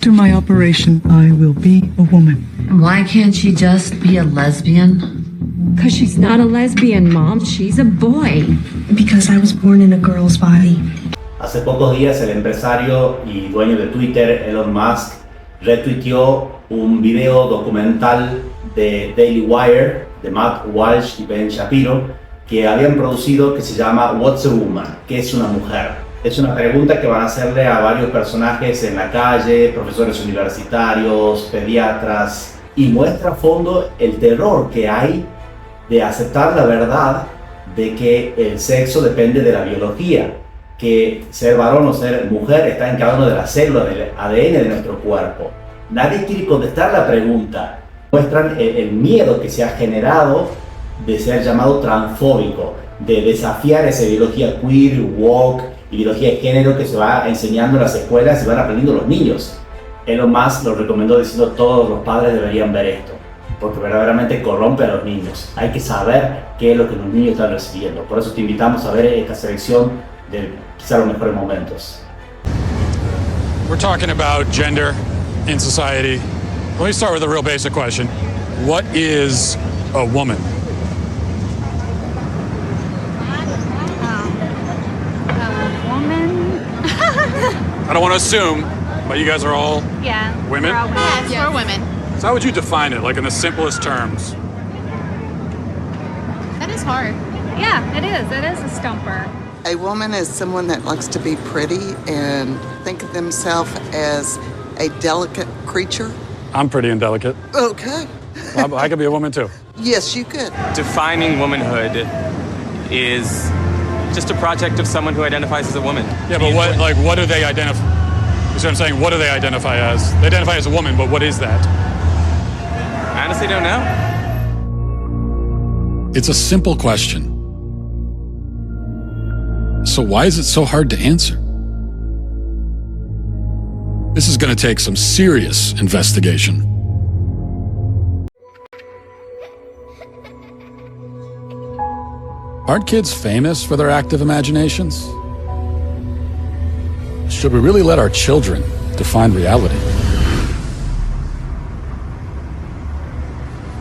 After my operation, I will be a woman. Why can't she just be a lesbian? Because she's not a lesbian, Mom. She's a boy. Because I was born in a girl's body. Hace pocos días el empresario y dueño de Twitter, Elon Musk, retuiteó un video documental de Daily Wire, de Matt Walsh y Ben Shapiro, que habían producido, que se llama What's a Woman? ¿Qué es una mujer? Es una pregunta que van a hacerle a varios personajes en la calle, profesores universitarios, pediatras, y muestra a fondo el terror que hay de aceptar la verdad de que el sexo depende de la biología, que ser varón o ser mujer está en cada una de las células del ADN de nuestro cuerpo. Nadie quiere contestar la pregunta. Muestran el miedo que se ha generado de ser llamado transfóbico, de desafiar esa ideología queer, woke, ideología de género que se va enseñando en las escuelas y van aprendiendo los niños. Elon Musk lo recomendó diciendo todos los padres deberían ver esto, porque verdaderamente corrompe a los niños. Hay que saber qué es lo que los niños están recibiendo. Por eso te invitamos a ver esta selección de quizá los mejores momentos. We're talking about gender in society. Let me start with a real basic question. What is a woman? I don't want to assume, but you guys are all women? We're all women. Yes, we're women. So how would you define it, like in the simplest terms? That is hard. Yeah, it is. It is a stumper. A woman is someone that likes to be pretty and think of themselves as a delicate creature. I'm pretty indelicate. Okay. I could be a woman too. Yes, you could. Defining womanhood is just a project of someone who identifies as a woman. Yeah, but what do they identify? You see what I'm saying? What do they identify as? They identify as a woman, but what is that? I honestly don't know. It's a simple question. So why is it so hard to answer? This is going to take some serious investigation. Aren't kids famous for their active imaginations? Should we really let our children define reality?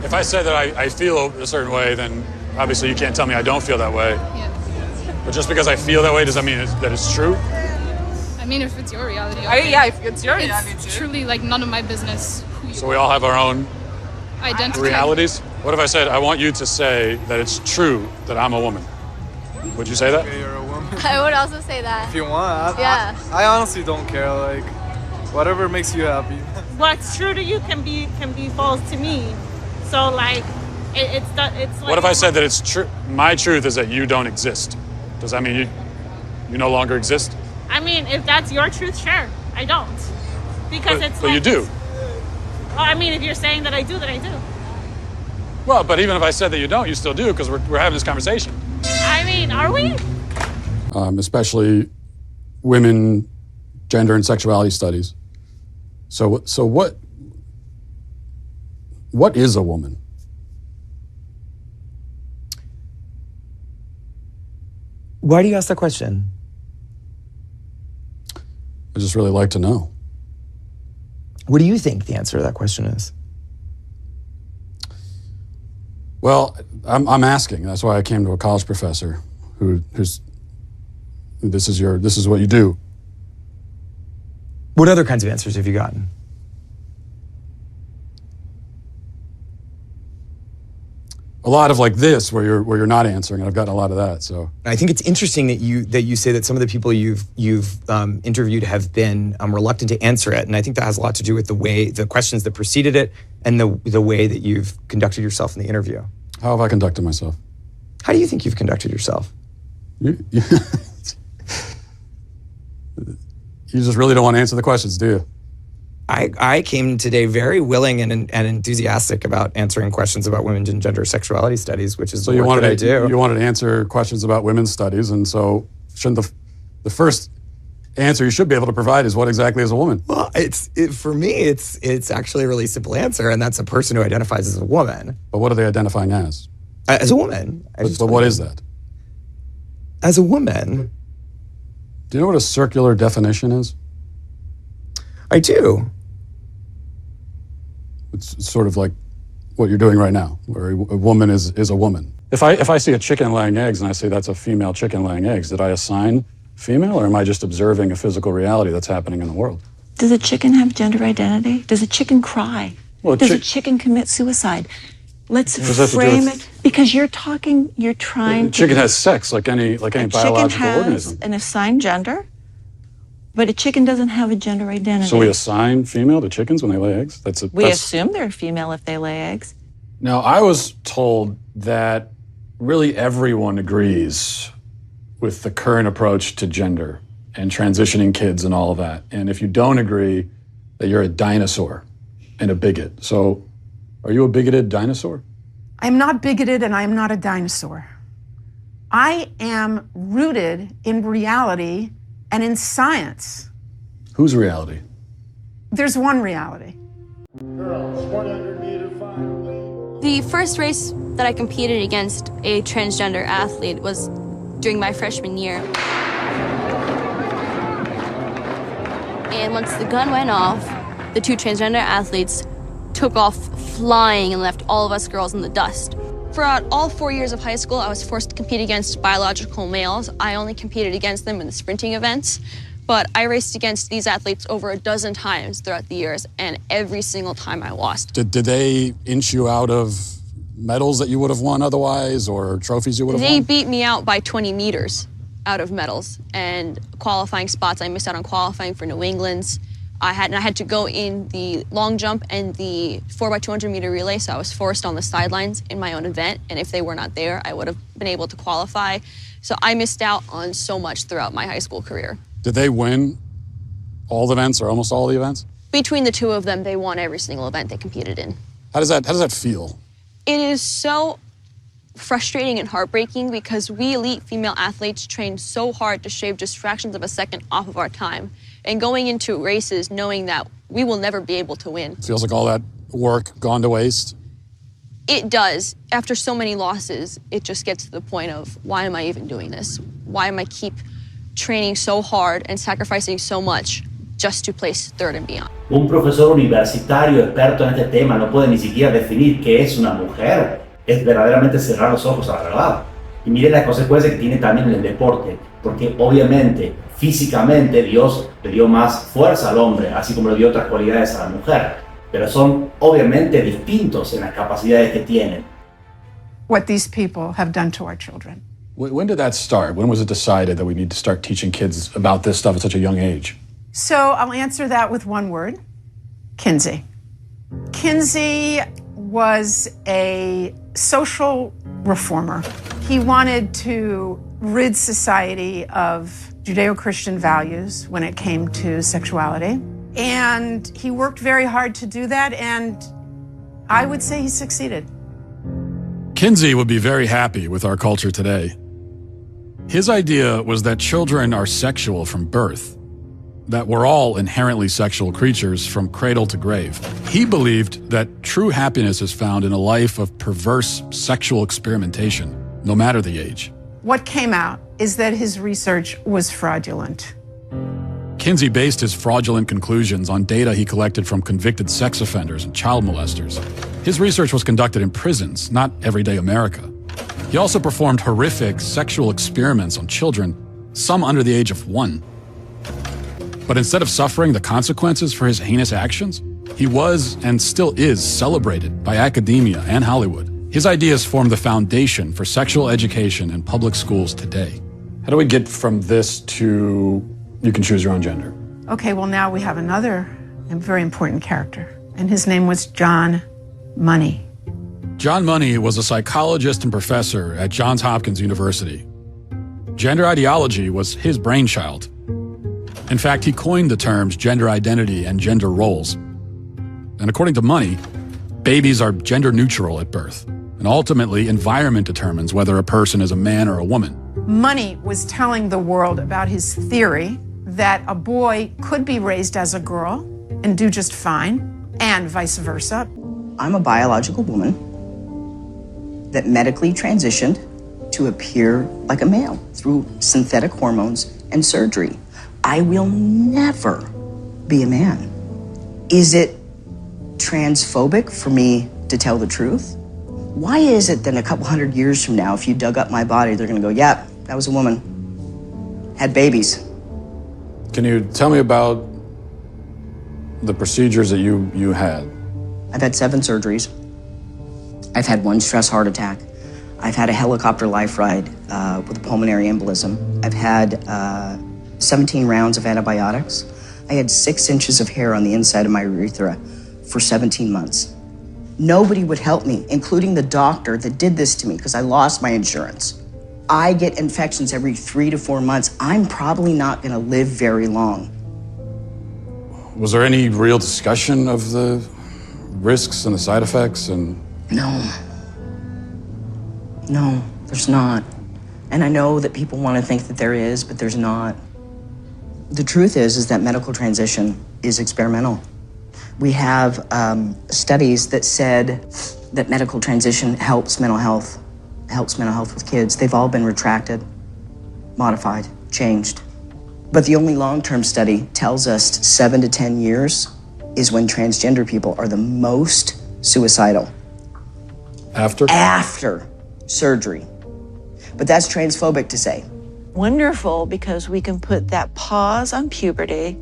If I say that I feel a certain way, then obviously you can't tell me I don't feel that way. Yeah. But just because I feel that way, does that mean that it's true? I mean, if it's your reality. Yeah, if it's your reality. It's truly like none of my business who you So we all have our own identity. realities? What if I said, I want you to say that it's true that I'm a woman? Would you say that? Okay, you're a woman. I would also say that. If you want. Yeah. I honestly don't care. Like, whatever makes you happy. What's true to you can be false to me. So like, it's like. What if I said that it's true? My truth is that you don't exist. Does that mean you no longer exist? I mean, if that's your truth, sure. I don't, because But you do. Well, I mean, if you're saying that I do, then I do. Well, but even if I said that you don't, you still do, because we're having this conversation. I mean, are we? Especially women, gender and sexuality studies. So what is a woman? Why do you ask that question? I just really like to know. What do you think the answer to that question is? Well, I'm asking. That's why I came to a college professor who's this is what you do. What other kinds of answers have you gotten? A lot of like this, where you're not answering, and I've gotten a lot of that. So I think it's interesting that you say that some of the people you've interviewed have been reluctant to answer it, and I think that has a lot to do with the questions that preceded it and the way that you've conducted yourself in the interview. How have I conducted myself? How do you think you've conducted yourself? You just really don't want to answer the questions, do you? I came today very willing and enthusiastic about answering questions about women's and gender sexuality studies, which is the work that I do. You wanted to answer questions about women's studies, and so shouldn't the first answer you should be able to provide is what exactly is a woman? Well, for me, it's actually a really simple answer, and that's a person who identifies as a woman. But what are they identifying as? As a woman. But what is that? As a woman. Do you know what a circular definition is? I do. It's sort of like what you're doing right now, where a woman is a woman. If I see a chicken laying eggs and I say that's a female chicken laying eggs, did I assign female, or am I just observing a physical reality that's happening in the world? Does a chicken have gender identity? Does a chicken cry? Well, Does a chicken commit suicide? Let's What does that have to do frame with- it, because you're trying A chicken has sex like any biological chicken has organism. an assigned gender, but a chicken doesn't have a gender identity. So we assign female to chickens when they lay eggs? We assume they're female if they lay eggs. Now, I was told that really everyone agrees with the current approach to gender and transitioning kids and all of that. And if you don't agree, that you're a dinosaur and a bigot. So are you a bigoted dinosaur? I'm not bigoted and I am not a dinosaur. I am rooted in reality and in science. Whose reality? There's one reality. The first race that I competed against a transgender athlete was during my freshman year. And once the gun went off, the two transgender athletes took off flying and left all of us girls in the dust. Throughout all 4 years of high school, I was forced to compete against biological males. I only competed against them in the sprinting events, but I raced against these athletes over a dozen times throughout the years, and every single time I lost. Did they inch you out of medals that you would have won otherwise, or trophies you would have They won? beat me out by 20 meters out of medals, and qualifying spots. I missed out on qualifying for New England's. I had to go in the long jump and the 4x200 meter relay, so I was forced on the sidelines in my own event, and if they were not there, I would have been able to qualify. So I missed out on so much throughout my high school career. Did they win all the events or almost all the events? Between the two of them, they won every single event they competed in. How does that feel? It is so frustrating and heartbreaking because we elite female athletes train so hard to shave just fractions of a second off of our time. And going into races knowing that we will never be able to win. Feels like all that work gone to waste? It does. After so many losses, it just gets to the point of, why am I even doing this? Why am I keep training so hard and sacrificing so much just to place third and beyond? Un profesor universitario experto en este tema no puede ni siquiera definir qué es una mujer. Es verdaderamente cerrar los ojos a la verdad. Y mire las consecuencias que tiene también en el deporte, porque obviamente, físicamente, Dios le dio más fuerza al hombre, así como le dio otras cualidades a la mujer, pero son obviamente distintos en las capacidades que tienen. What these people have done to our children. When did that start? When was it decided that we need to start teaching kids about this stuff at such a young age? So I'll answer that with one word: Kinsey. Kinsey was a social reformer. He wanted to rid society of Judeo-Christian values when it came to sexuality. And he worked very hard to do that, and I would say he succeeded. Kinsey would be very happy with our culture today. His idea was that children are sexual from birth, that we're all inherently sexual creatures from cradle to grave. He believed that true happiness is found in a life of perverse sexual experimentation, no matter the age. What came out is that his research was fraudulent. Kinsey based his fraudulent conclusions on data he collected from convicted sex offenders and child molesters. His research was conducted in prisons, not everyday America. He also performed horrific sexual experiments on children, some under the age of 1. But instead of suffering the consequences for his heinous actions, he was and still is celebrated by academia and Hollywood. His ideas form the foundation for sexual education in public schools today. How do we get from this to you can choose your own gender? Okay, well, now we have another very important character, and his name was John Money. John Money was a psychologist and professor at Johns Hopkins University. Gender ideology was his brainchild. In fact, he coined the terms gender identity and gender roles. And according to Money, babies are gender neutral at birth, and ultimately environment determines whether a person is a man or a woman. Money was telling the world about his theory that a boy could be raised as a girl and do just fine, and vice versa. I'm a biological woman that medically transitioned to appear like a male through synthetic hormones and surgery. I will never be a man. Is it transphobic for me to tell the truth? Why is it that a couple hundred years from now, if you dug up my body, they're gonna go, yeah, that was a woman, had babies. Can you tell me about the procedures that you had? I've had 7 surgeries. I've had 1 stress heart attack. I've had a helicopter life ride with a pulmonary embolism. I've had 17 rounds of antibiotics. I had 6 inches of hair on the inside of my urethra for 17 months. Nobody would help me, including the doctor that did this to me because I lost my insurance. I get infections every 3 to 4 months. I'm probably not gonna live very long. Was there any real discussion of the risks and the side effects and? No, there's not. And I know that people want to think that there is, but there's not. The truth is that medical transition is experimental. We have studies that said that medical transition helps mental health with kids. They've all been retracted, modified, changed. But the only long-term study tells us 7 to 10 years is when transgender people are the most suicidal. After? After surgery. But that's transphobic to say. Wonderful, because we can put that pause on puberty.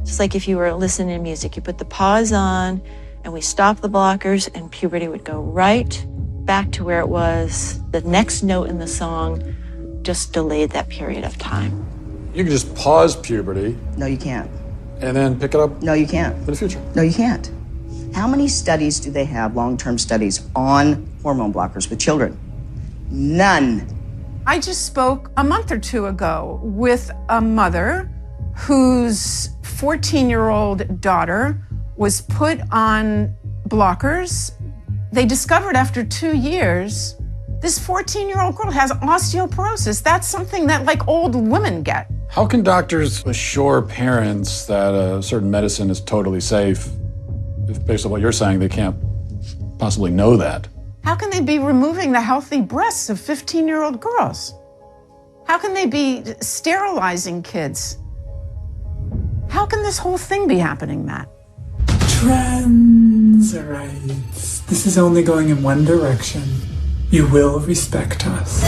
Just like if you were listening to music, you put the pause on and we stop the blockers and puberty would go right back to where it was. The next note in the song just delayed that period of time. You can just pause puberty. No, you can't. And then pick it up? No, you can't. In the future? No, you can't. How many studies do they have, long-term studies, on hormone blockers with children? None. I just spoke a month or 2 ago with a mother whose 14-year-old daughter was put on blockers. They discovered after 2 years, this 14-year-old girl has osteoporosis. That's something that like old women get. How can doctors assure parents that a certain medicine is totally safe if, based on what you're saying, they can't possibly know that? How can they be removing the healthy breasts of 15-year-old girls? How can they be sterilizing kids? How can this whole thing be happening, Matt? Trans rights. This is only going in one direction. You will respect us.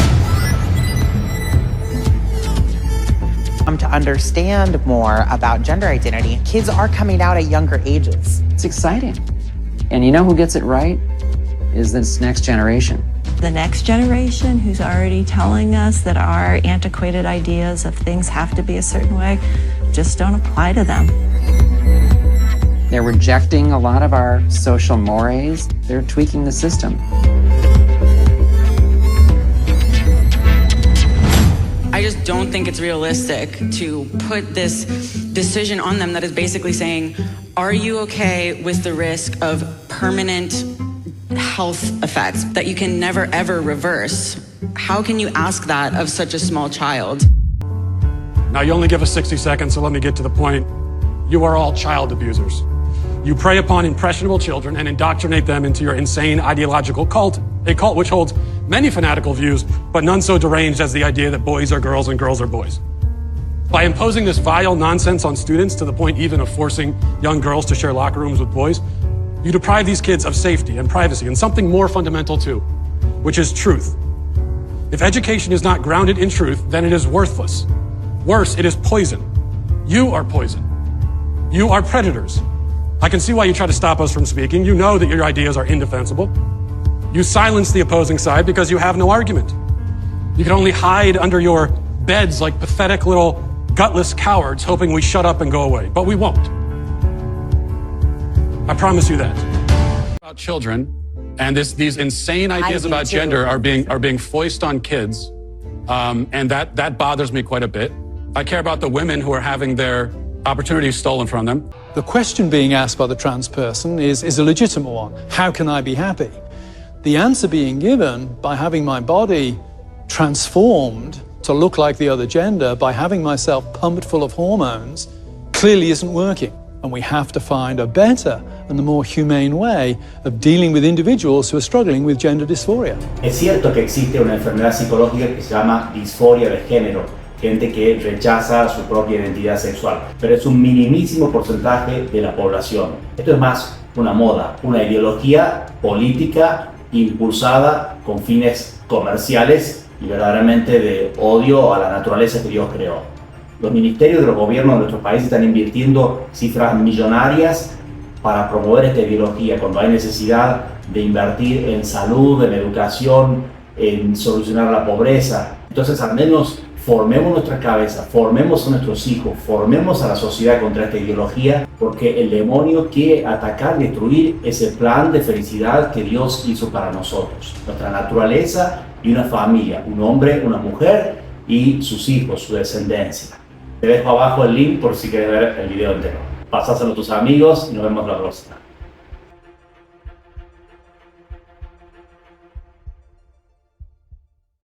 To understand more about gender identity, kids are coming out at younger ages. It's exciting. And you know who gets it right? Is this next generation. The next generation who's already telling us that our antiquated ideas of things have to be a certain way just don't apply to them. They're rejecting a lot of our social mores. They're tweaking the system. I just don't think it's realistic to put this decision on them that is basically saying, are you okay with the risk of permanent health effects that you can never ever reverse? How can you ask that of such a small child? Now you only give us 60 seconds, so let me get to the point. You are all child abusers. You prey upon impressionable children and indoctrinate them into your insane ideological cult, a cult which holds many fanatical views, but none so deranged as the idea that boys are girls and girls are boys. By imposing this vile nonsense on students to the point even of forcing young girls to share locker rooms with boys, you deprive these kids of safety and privacy and something more fundamental too, which is truth. If education is not grounded in truth, then it is worthless. Worse, it is poison. You are poison. You are predators. I can see why you try to stop us from speaking. You know that your ideas are indefensible. You silence the opposing side because you have no argument. You can only hide under your beds like pathetic little gutless cowards hoping we shut up and go away, but we won't. I promise you that. About children and these insane ideas about gender are being foisted on kids, and that bothers me quite a bit. I care about the women who are having their opportunities stolen from them. The question being asked by the trans person is a legitimate one. How can I be happy? The answer being given by having my body transformed to look like the other gender, by having myself pumped full of hormones, clearly isn't working. And we have to find a better and a more humane way of dealing with individuals who are struggling with gender dysphoria. Es cierto que existe una enfermedad psicológica que se llama disforia de género, gente que rechaza su propia identidad sexual, pero es un minimísimo porcentaje de la población. Esto es más una moda, una ideología política impulsada con fines comerciales y verdaderamente de odio a la naturaleza que Dios creó. Los ministerios de los gobiernos de nuestro país están invirtiendo cifras millonarias para promover esta ideología cuando hay necesidad de invertir en salud, en educación, en solucionar la pobreza. Entonces, al menos formemos nuestra cabeza, formemos a nuestros hijos, formemos a la sociedad contra esta ideología, porque el demonio quiere atacar, destruir ese plan de felicidad que Dios hizo para nosotros, nuestra naturaleza y una familia, un hombre, una mujer y sus hijos, su descendencia. Te dejo abajo el link por si quieres ver el video entero. Pasáselo a tus amigos y nos vemos la próxima.